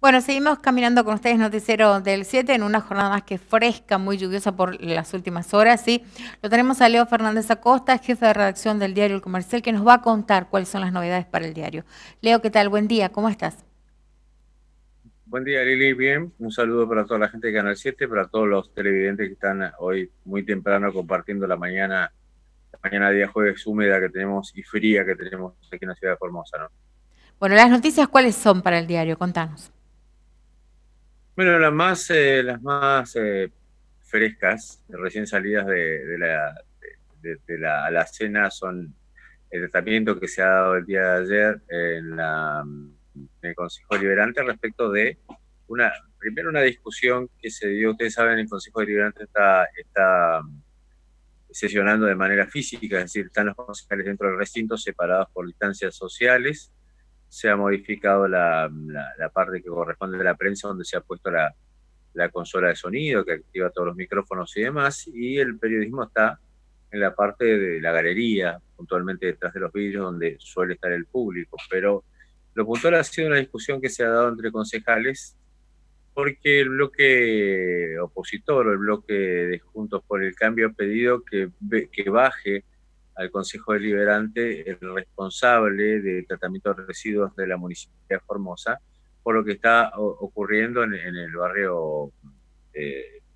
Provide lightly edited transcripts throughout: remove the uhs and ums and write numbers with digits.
Bueno, seguimos caminando con ustedes, Noticiero del 7, en una jornada más que fresca, muy lluviosa por las últimas horas, ¿sí? Lo tenemos a Leo Fernández Acosta, jefe de redacción del diario El Comercial, que nos va a contar cuáles son las novedades para el diario. Leo, ¿qué tal? Buen día, ¿cómo estás? Buen día, Lili. Bien, un saludo para toda la gente de Canal 7, para todos los televidentes que están hoy muy temprano compartiendo la mañana día jueves húmeda que tenemos y fría que tenemos aquí en la ciudad de Formosa, ¿no? Bueno, las noticias, ¿cuáles son para el diario? Contanos. Bueno, las más frescas, recién salidas de la alacena son el tratamiento que se ha dado el día de ayer en el Consejo Deliberante respecto de primero una discusión que se dio. Ustedes saben, el Consejo Deliberante está sesionando de manera física, es decir, están los concejales dentro del recinto separados por distancias sociales. Se ha modificado la parte que corresponde a la prensa, donde se ha puesto la consola de sonido que activa todos los micrófonos y demás, y el periodismo está en la parte de la galería, puntualmente detrás de los vidrios, donde suele estar el público. Pero lo puntual ha sido una discusión que se ha dado entre concejales, porque el bloque opositor o el bloque de Juntos por el Cambio ha pedido que baje al Consejo Deliberante el responsable de tratamiento de residuos de la Municipalidad de Formosa, por lo que está ocurriendo en el barrio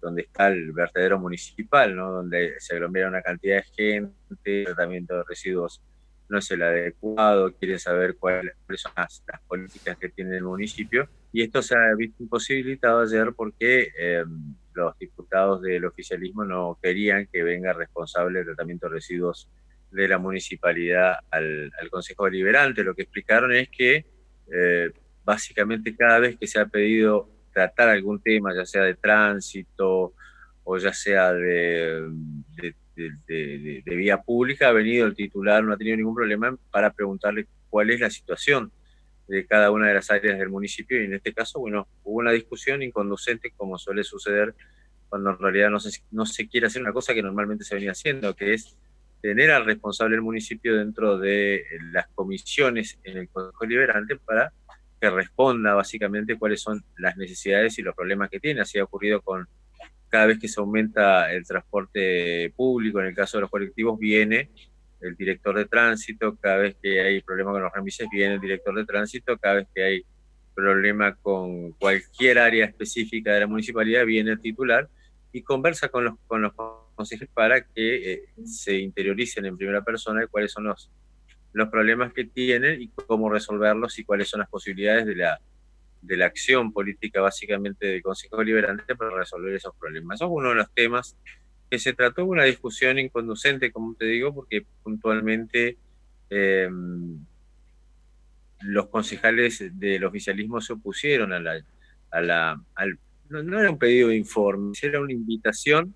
donde está el vertedero municipal, ¿no? Donde se aglomera una cantidad de gente, el tratamiento de residuos no es el adecuado, quieren saber cuáles son las políticas que tiene el municipio, y esto se ha visto imposibilitado ayer porque los diputados del oficialismo no querían que venga responsable del tratamiento de residuos de la municipalidad al Consejo Deliberante. Lo que explicaron es que eh, básicamente cada vez que se ha pedido tratar algún tema, ya sea de tránsito o ya sea de vía pública, ha venido el titular, no ha tenido ningún problema para preguntarle cuál es la situación de cada una de las áreas del municipio, y en este caso, bueno, hubo una discusión inconducente, como suele suceder cuando en realidad no se quiere hacer una cosa que normalmente se venía haciendo, que es tener al responsable del municipio dentro de las comisiones en el Consejo Deliberante para que responda básicamente cuáles son las necesidades y los problemas que tiene. Así ha ocurrido con cada vez que se aumenta el transporte público, en el caso de los colectivos, viene el director de tránsito. Cada vez que hay problema con los remises, viene el director de tránsito. Cada vez que hay problema con cualquier área específica de la municipalidad, viene el titular y conversa con los consejeros para que se interioricen en primera persona de cuáles son los problemas que tienen y cómo resolverlos y cuáles son las posibilidades de la acción política básicamente del Consejo Deliberante para resolver esos problemas. Eso es uno de los temas que se trató, una discusión inconducente, como te digo, porque puntualmente eh, los concejales del oficialismo se opusieron a la al, no era un pedido de informe, era una invitación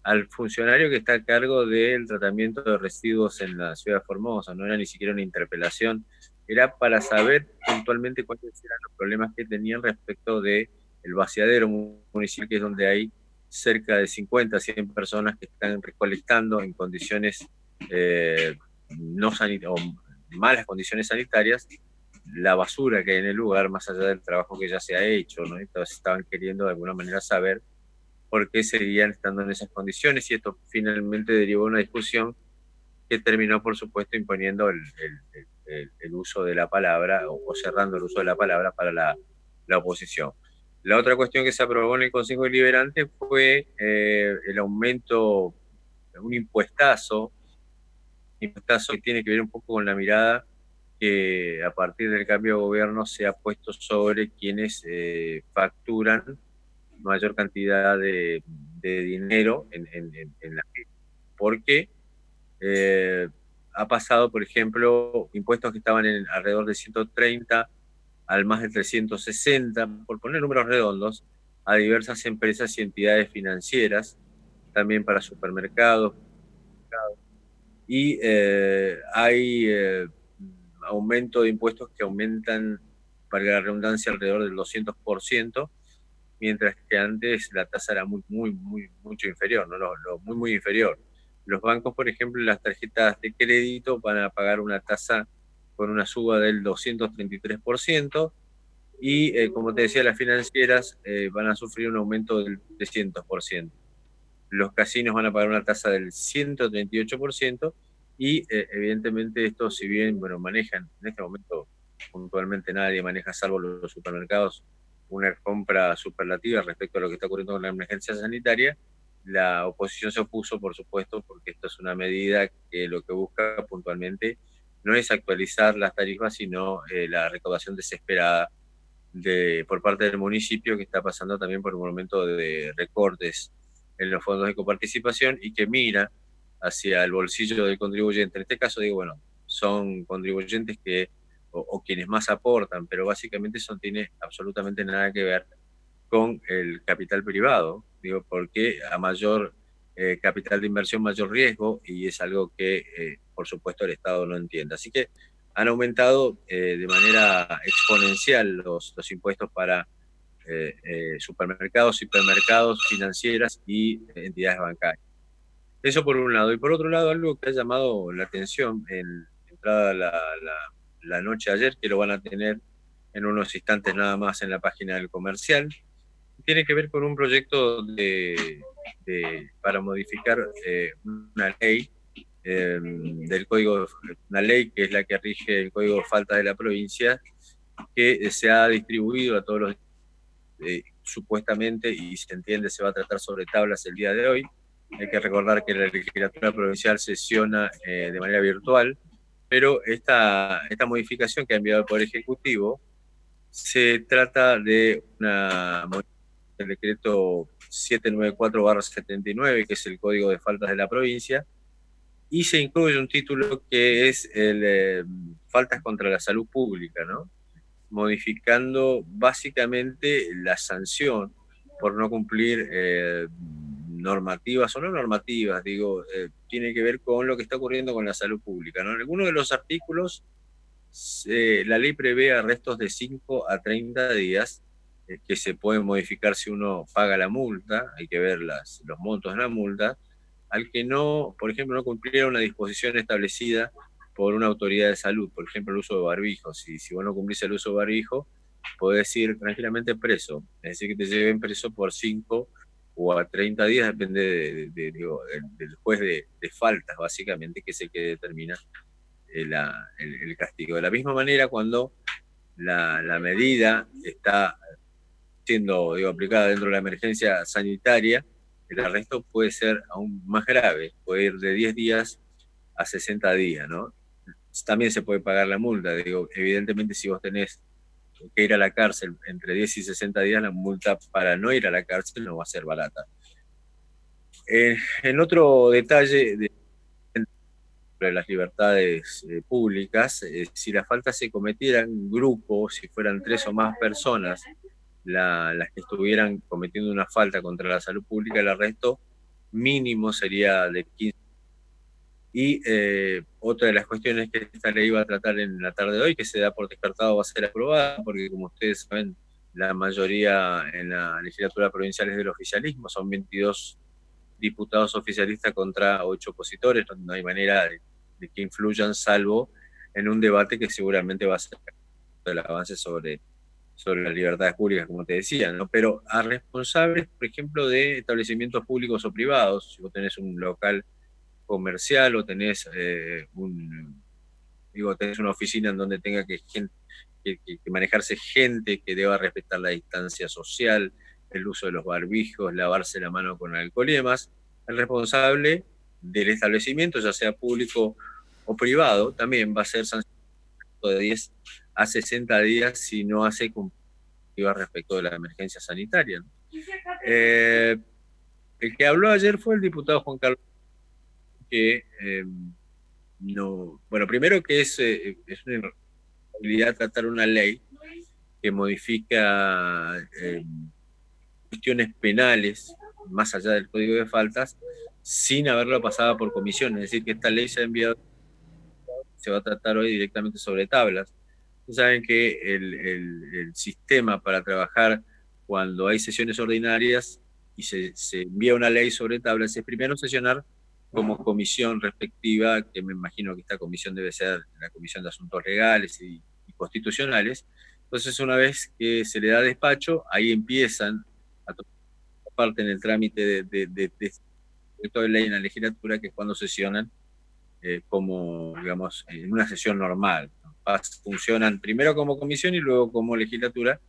al funcionario que está a cargo del tratamiento de residuos en la ciudad de Formosa. No era ni siquiera una interpelación, era para saber puntualmente cuáles eran los problemas que tenían respecto de el vaciadero municipal, que es donde hay cerca de 50 a 100 personas que están recolectando en condiciones no sanitarias o malas condiciones sanitarias la basura que hay en el lugar, más allá del trabajo que ya se ha hecho, ¿no? Entonces estaban queriendo de alguna manera saber por qué seguían estando en esas condiciones, y esto finalmente derivó en una discusión que terminó, por supuesto, imponiendo el uso de la palabra o cerrando el uso de la palabra para la oposición. La otra cuestión que se aprobó en el Consejo Deliberante fue el aumento, un impuestazo que tiene que ver un poco con la mirada que a partir del cambio de gobierno se ha puesto sobre quienes facturan mayor cantidad de dinero en la gente. Porque eh, ha pasado, por ejemplo, impuestos que estaban en alrededor de 130 al más de 360, por poner números redondos, a diversas empresas y entidades financieras, también para supermercados, y hay aumento de impuestos que aumentan, para la redundancia, alrededor del 200%, mientras que antes la tasa era mucho inferior, ¿no? Muy inferior. Los bancos, por ejemplo, las tarjetas de crédito van a pagar una tasa con una suba del 233%, y como te decía, las financieras van a sufrir un aumento del 300%. Los casinos van a pagar una tasa del 138% y evidentemente esto, si bien bueno, manejan en este momento puntualmente nadie maneja, salvo los supermercados, una compra superlativa respecto a lo que está ocurriendo con la emergencia sanitaria, la oposición se opuso, por supuesto, porque esto es una medida que lo que busca puntualmente no es actualizar las tarifas, sino la recaudación desesperada por parte del municipio, que está pasando también por un momento de recortes en los fondos de coparticipación y que mira hacia el bolsillo del contribuyente. En este caso, digo, bueno, son contribuyentes o quienes más aportan, pero básicamente eso no tiene absolutamente nada que ver con el capital privado, digo, porque a mayor capital de inversión, mayor riesgo, y es algo que, por supuesto, el Estado no entiende. Así que han aumentado de manera exponencial los impuestos para supermercados, hipermercados, financieras y entidades bancarias. Eso por un lado. Y por otro lado, algo que ha llamado la atención en entrada la noche de ayer, que lo van a tener en unos instantes nada más en la página del comercial, tiene que ver con un proyecto para modificar una ley del código, una ley que es la que rige el código de faltas de la provincia, que se ha distribuido a todos los supuestamente, y se entiende, se va a tratar sobre tablas el día de hoy. Hay que recordar que la legislatura provincial sesiona de manera virtual, pero esta modificación que ha enviado el Poder Ejecutivo se trata de una modificación del decreto 794/79, que es el Código de Faltas de la provincia, y se incluye un título que es Faltas contra la Salud Pública, ¿no? Modificando básicamente la sanción por no cumplir normativas o no normativas, digo, tiene que ver con lo que está ocurriendo con la salud pública, ¿no? En algunos de los artículos la ley prevé arrestos de 5 a 30 días que se pueden modificar si uno paga la multa, hay que ver los montos de la multa, al que no, por ejemplo, no cumpliera una disposición establecida por una autoridad de salud, por ejemplo, el uso de barbijo. Si vos no cumplís el uso de barbijo, podés ir tranquilamente preso, es decir, que te lleven preso por 5 o a 30 días, depende del juez de faltas, básicamente, que es el que determina el castigo. De la misma manera, cuando la medida está siendo aplicada dentro de la emergencia sanitaria, el arresto puede ser aún más grave, puede ir de 10 días a 60 días, ¿no? También se puede pagar la multa, digo, evidentemente si vos tenés que ir a la cárcel entre 10 y 60 días, la multa para no ir a la cárcel no va a ser barata. En otro detalle de las libertades públicas, si las faltas se cometieran en grupo, si fueran 3 o más personas las que estuvieran cometiendo una falta contra la salud pública, el arresto mínimo sería de 15. Y otra de las cuestiones que esta ley va a tratar en la tarde de hoy, que se da por descartado, va a ser aprobada, porque como ustedes saben, la mayoría en la legislatura provincial es del oficialismo, son 22 diputados oficialistas contra 8 opositores, no hay manera de que influyan, salvo en un debate que seguramente va a ser el avance sobre las libertades públicas, como te decía, ¿no? Pero a responsables, por ejemplo, de establecimientos públicos o privados, si vos tenés un local comercial o tenés tenés una oficina en donde tenga que manejarse gente que deba respetar la distancia social, el uso de los barbijos, lavarse la mano con alcohol y demás, el responsable del establecimiento, ya sea público o privado, también va a ser sancionado de 10 a 60 días si no hace cumplimiento respecto de la emergencia sanitaria, ¿no? El que habló ayer fue el diputado Juan Carlos, que no, bueno, primero que es una irresponsabilidad tratar una ley que modifica cuestiones penales más allá del código de faltas sin haberlo pasado por comisión, es decir, que esta ley se ha enviado, se va a tratar hoy directamente sobre tablas. Ustedes saben que el sistema para trabajar cuando hay sesiones ordinarias y se envía una ley sobre tablas es primero sesionar como comisión respectiva, que me imagino que esta comisión debe ser la Comisión de Asuntos Legales y Constitucionales, Entonces, una vez que se le da despacho, ahí empiezan a tomar parte en el trámite de proyecto de ley en la legislatura, que es cuando sesionan como, digamos, en una sesión normal, ¿no? Funcionan primero como comisión y luego como legislatura,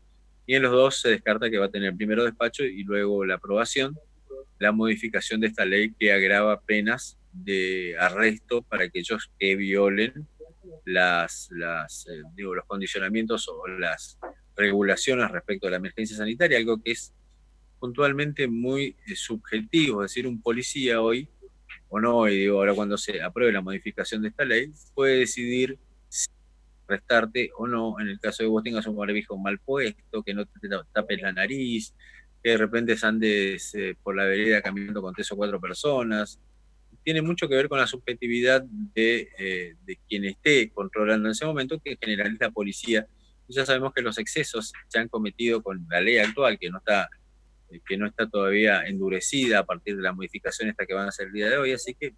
y en los dos se descarta que va a tener primero despacho y luego la aprobación, la modificación de esta ley que agrava penas de arresto para aquellos que violen los condicionamientos o las regulaciones respecto a la emergencia sanitaria, algo que es puntualmente muy subjetivo. Es decir, un policía hoy, o no, y digo, ahora cuando se apruebe la modificación de esta ley, puede decidir si arrestarte o no, en el caso de que vos tengas un barbijo mal puesto, que no te tapes la nariz, que de repente andes por la vereda caminando con 3 o 4 personas. Tiene mucho que ver con la subjetividad de quien esté controlando en ese momento, que en general es la policía. Ya sabemos que los excesos se han cometido con la ley actual, que no está todavía endurecida a partir de la modificación esta que van a hacer el día de hoy, así que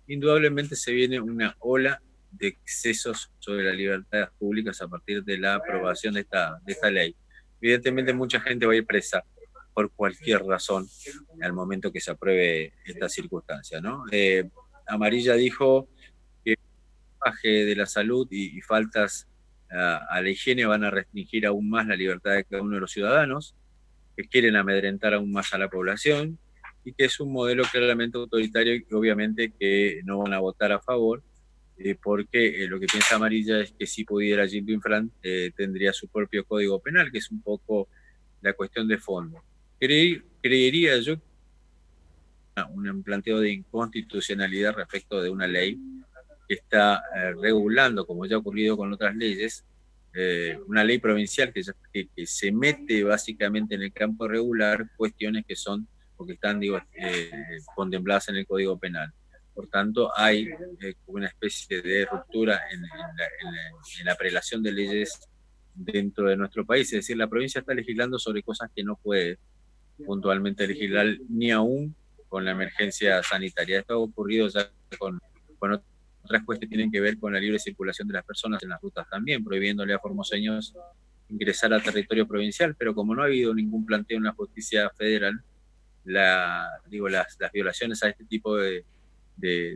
indudablemente se viene una ola de excesos sobre las libertades públicas a partir de la aprobación de esta ley. Evidentemente mucha gente va a ir presa por cualquier razón al momento que se apruebe esta circunstancia, ¿no? Amarilla dijo que el baje de la salud y faltas a la higiene van a restringir aún más la libertad de cada uno de los ciudadanos, que quieren amedrentar aún más a la población y que es un modelo claramente autoritario y obviamente que no van a votar a favor, porque lo que piensa Amarilla es que si pudiera Jim Infran tendría su propio código penal, que es un poco la cuestión de fondo. Creería yo un planteo de inconstitucionalidad respecto de una ley que está regulando, como ya ha ocurrido con otras leyes, una ley provincial que se mete básicamente en el campo regular cuestiones que son o que están, digo, contempladas en el Código Penal. Por tanto, hay una especie de ruptura en la prelación de leyes dentro de nuestro país. Es decir, la provincia está legislando sobre cosas que no puede puntualmente legislar ni aún con la emergencia sanitaria. Esto ha ocurrido ya con otras cuestiones que tienen que ver con la libre circulación de las personas en las rutas también, prohibiéndole a formoseños ingresar al territorio provincial, pero como no ha habido ningún planteo en la justicia federal, las violaciones a este tipo de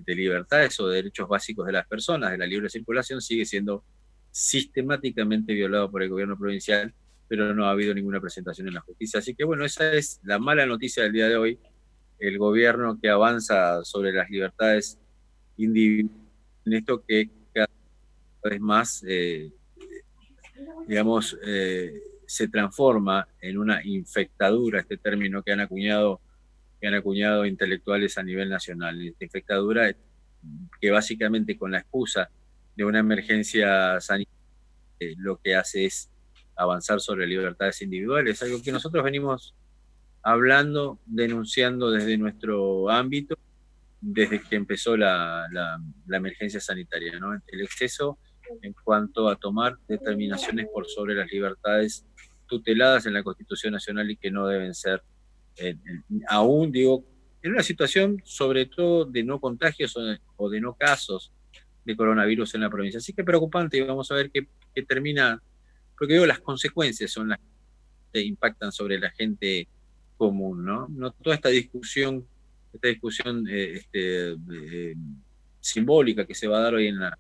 libertades o de derechos básicos de las personas, de la libre circulación, sigue siendo sistemáticamente violado por el gobierno provincial, pero no ha habido ninguna presentación en la justicia. Así que bueno, esa es la mala noticia del día de hoy. El gobierno que avanza sobre las libertades individuales, en esto que cada vez más, digamos, se transforma en una infectadura, este término que han acuñado intelectuales a nivel nacional. Esta infectadura que básicamente con la excusa de una emergencia sanitaria lo que hace es avanzar sobre libertades individuales, algo que nosotros venimos hablando, denunciando desde nuestro ámbito, desde que empezó la emergencia sanitaria, ¿no? El exceso en cuanto a tomar determinaciones por sobre las libertades tuteladas en la Constitución Nacional y que no deben ser, aún digo, en una situación sobre todo de no contagios o de no casos de coronavirus en la provincia. Así que preocupante, y vamos a ver qué termina, porque digo, las consecuencias son las que impactan sobre la gente común, ¿no? No toda esta discusión simbólica que se va a dar hoy en la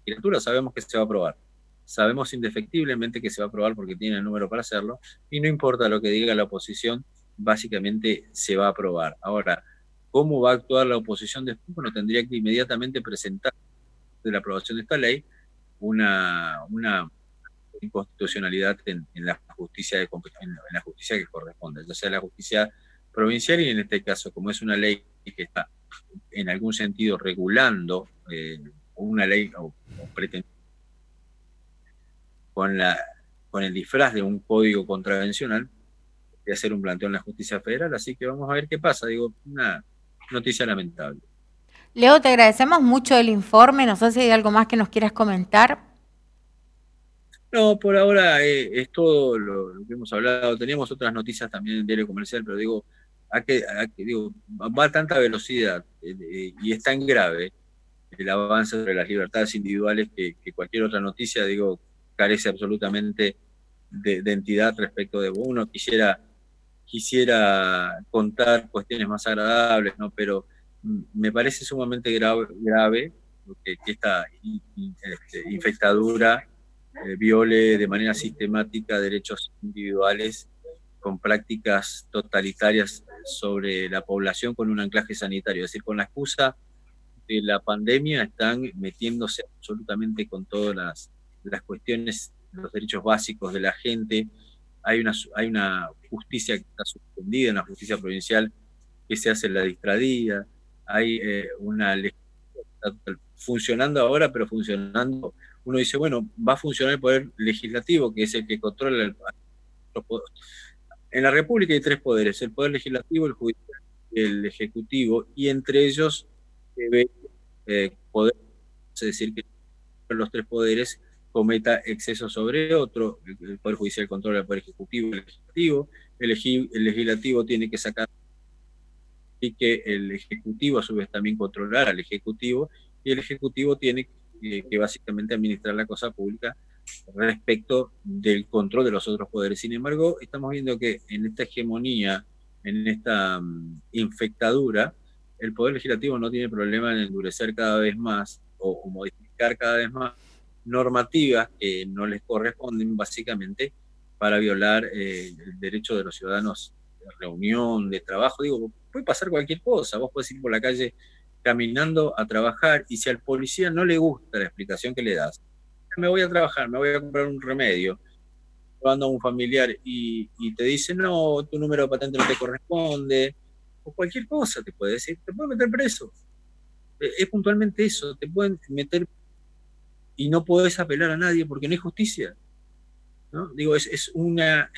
legislatura, sabemos que se va a aprobar. Sabemos indefectiblemente que se va a aprobar porque tiene el número para hacerlo, y no importa lo que diga la oposición, básicamente se va a aprobar. Ahora, ¿cómo va a actuar la oposición después? Bueno, tendría que inmediatamente presentar de la aprobación de esta ley una inconstitucionalidad en la justicia en la justicia que corresponde, ya sea la justicia provincial y en este caso, como es una ley que está en algún sentido regulando una ley o pretende con el disfraz de un código contravencional de hacer un planteo en la justicia federal, así que vamos a ver qué pasa. Digo, una noticia lamentable. Leo, te agradecemos mucho el informe. No sé si hay algo más que nos quieras comentar. No, por ahora es todo lo que hemos hablado. Teníamos otras noticias también en Diario Comercial, pero digo, digo, va a tanta velocidad y es tan grave el avance sobre las libertades individuales que cualquier otra noticia, digo, carece absolutamente de entidad respecto de uno. Quisiera contar cuestiones más agradables, ¿no? Pero me parece sumamente grave que esta infectadura viole de manera sistemática derechos individuales con prácticas totalitarias sobre la población con un anclaje sanitario. Es decir, con la excusa de la pandemia están metiéndose absolutamente con todas las cuestiones, los derechos básicos de la gente. Hay una justicia que está suspendida, una justicia provincial que se hace en la distradía. Hay una legislatura funcionando ahora, pero funcionando. Uno dice, bueno, va a funcionar el poder legislativo, que es el que controla en la República hay tres poderes: el poder legislativo, el judicial y el ejecutivo, y entre ellos debe poder, es decir, que los tres poderes cometa exceso sobre otro. El Poder Judicial controla el Poder Ejecutivo y el Legislativo. El Legislativo tiene que sacar, y que el Ejecutivo a su vez también controlar al Ejecutivo, y el Ejecutivo tiene que básicamente administrar la cosa pública respecto del control de los otros poderes. Sin embargo, estamos viendo que en esta hegemonía, en esta infectadura, el Poder Legislativo no tiene problema en endurecer cada vez más o modificar cada vez más normativas que no les corresponden, básicamente para violar el derecho de los ciudadanos de reunión, de trabajo. Digo, puede pasar cualquier cosa. Vos podés ir por la calle caminando a trabajar, y si al policía no le gusta la explicación que le das, me voy a trabajar, me voy a comprar un remedio, llevando a un familiar y te dice, no, tu número de patente no te corresponde, o cualquier cosa te puede decir, te pueden meter preso. Es puntualmente eso, te pueden meter y no podés apelar a nadie porque no hay justicia, ¿no? Digo, es una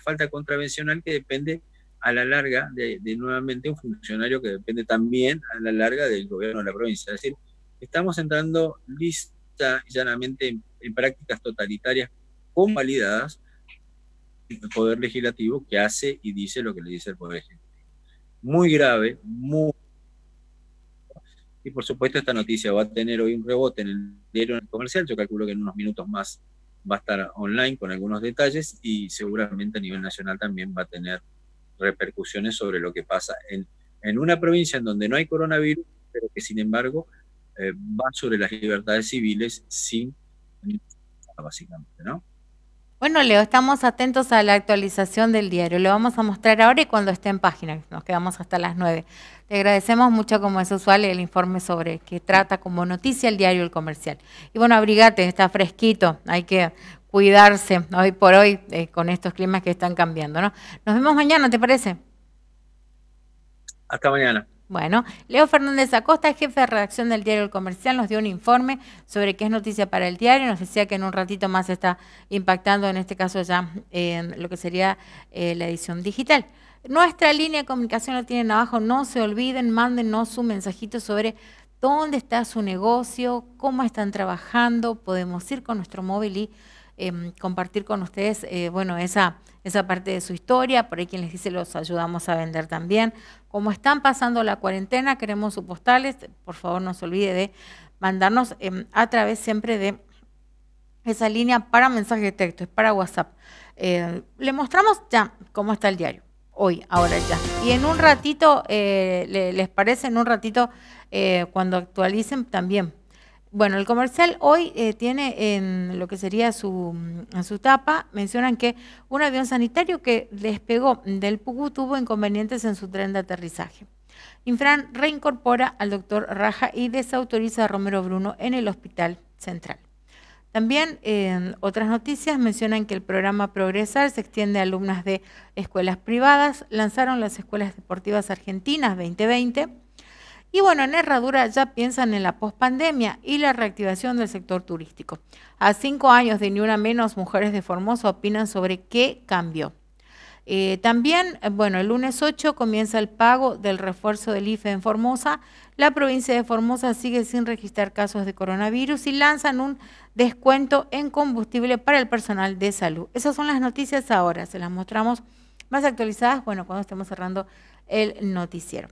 falta contravencional que depende a la larga de nuevamente un funcionario que depende también a la larga del gobierno de la provincia. Es decir, estamos entrando lista y llanamente en prácticas totalitarias convalidadas del Poder Legislativo, que hace y dice lo que le dice el Poder Ejecutivo. Muy grave, muy. Y por supuesto esta noticia va a tener hoy un rebote en el diario comercial. Yo calculo que en unos minutos más va a estar online con algunos detalles, y seguramente a nivel nacional también va a tener repercusiones sobre lo que pasa en una provincia en donde no hay coronavirus, pero que sin embargo va sobre las libertades civiles sin básicamente, ¿no? Bueno, Leo, estamos atentos a la actualización del diario. Lo vamos a mostrar ahora y cuando esté en página. Nos quedamos hasta las 9. Te agradecemos mucho, como es usual, el informe sobre que trata como noticia el diario El Comercial. Y bueno, abrigate, está fresquito. Hay que cuidarse hoy por hoy con estos climas que están cambiando, ¿no? Nos vemos mañana, ¿te parece? Hasta mañana. Bueno, Leo Fernández Acosta, jefe de redacción del diario El Comercial, nos dio un informe sobre qué es noticia para el diario. Nos decía que en un ratito más está impactando, en este caso ya, en lo que sería la edición digital. Nuestra línea de comunicación lo tienen abajo. No se olviden, mándennos su mensajito sobre dónde está su negocio, cómo están trabajando. Podemos ir con nuestro móvil y compartir con ustedes, bueno, esa parte de su historia. Por ahí quien les dice los ayudamos a vender también. Como están pasando la cuarentena, queremos sus postales. Por favor, no se olvide de mandarnos a través siempre de esa línea para mensaje de texto, es para WhatsApp. Le mostramos ya cómo está el diario, hoy, ahora ya. Y en un ratito, ¿les parece? En un ratito, cuando actualicen también. Bueno, el Comercial hoy tiene en lo que sería en su tapa, mencionan que un avión sanitario que despegó del Pucú tuvo inconvenientes en su tren de aterrizaje. Infran reincorpora al doctor Raja y desautoriza a Romero Bruno en el Hospital Central. También en otras noticias mencionan que el programa Progresar se extiende a alumnas de escuelas privadas. Lanzaron las Escuelas Deportivas Argentinas 2020. Y bueno, en Herradura ya piensan en la pospandemia y la reactivación del sector turístico. A 5 años de Ni Una Menos, mujeres de Formosa opinan sobre qué cambió. También, bueno, el lunes 8 comienza el pago del refuerzo del IFE en Formosa. La provincia de Formosa sigue sin registrar casos de coronavirus y lanzan un descuento en combustible para el personal de salud. Esas son las noticias ahora, se las mostramos más actualizadas, bueno, cuando estemos cerrando el noticiero.